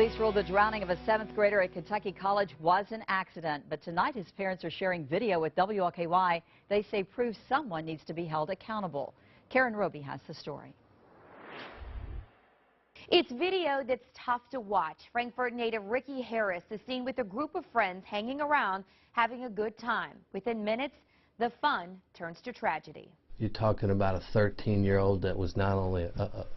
Police ruled the drowning of a 7th grader at Kentucky College was an accident, but tonight his parents are sharing video with WLKY. They say proves someone needs to be held accountable. Karen Roby has the story. It's video that's tough to watch. Frankfort native Ricky Harris is seen with a group of friends hanging around, having a good time. Within minutes, the fun turns to tragedy. You're talking about a 13-year-old that was not only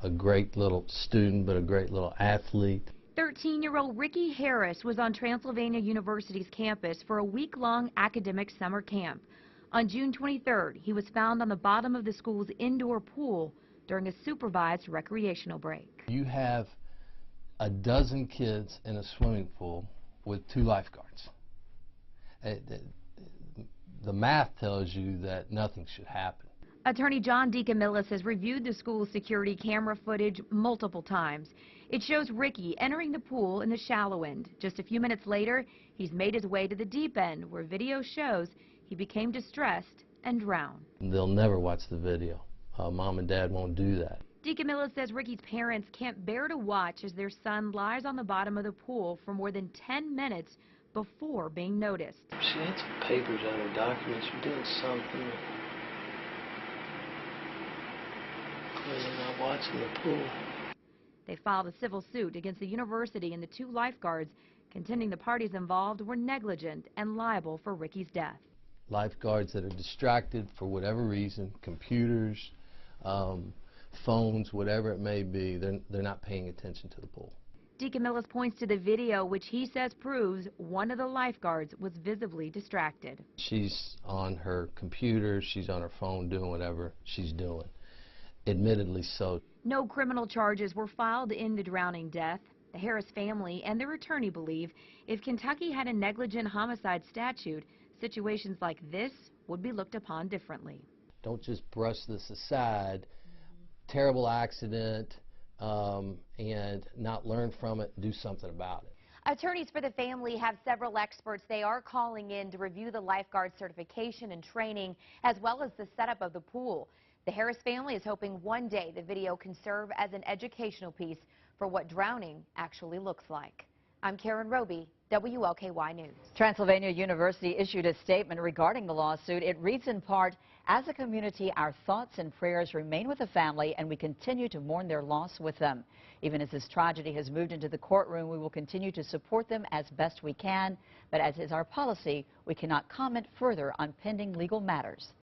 a great little student, but a great little athlete. 13-year-old Ricky Harris was on Transylvania University's campus for a week-long academic summer camp. On June 23rd, he was found on the bottom of the school's indoor pool during a supervised recreational break. You have a dozen kids in a swimming pool with 2 lifeguards. The math tells you that nothing should happen. Attorney John DeCamillis has reviewed the school's security camera footage multiple times. It shows Ricky entering the pool in the shallow end. Just a few minutes later, he's made his way to the deep end, where video shows he became distressed and drowned. They'll never watch the video. Mom and Dad won't do that. DeCamillis says Ricky's parents can't bear to watch as their son lies on the bottom of the pool for more than 10 minutes before being noticed. She had some papers on her documents. You're doing something. Clearly not watching the pool. They filed a civil suit against the university and the 2 lifeguards, contending the parties involved were negligent and liable for Ricky's death. Lifeguards that are distracted for whatever reason, computers, phones, whatever it may be, they're not paying attention to the pool. DeCamillis points to the video, which he says proves one of the lifeguards was visibly distracted. She's on her computer, she's on her phone doing whatever she's doing. Admittedly so. No criminal charges were filed in the drowning death. The Harris family and their attorney believe if Kentucky had a negligent homicide statute, situations like this would be looked upon differently. Don't just brush this aside. Terrible accident, and not learn from it, do something about it. Attorneys for the family have several experts they are calling in to review the lifeguard certification and training, as well as the setup of the pool. The Harris family is hoping one day the video can serve as an educational piece for what drowning actually looks like. I'm Karen Roby, WLKY News. Transylvania University issued a statement regarding the lawsuit. It reads in part, as a community, our thoughts and prayers remain with the family, and we continue to mourn their loss with them. Even as this tragedy has moved into the courtroom, we will continue to support them as best we can. But as is our policy, we cannot comment further on pending legal matters.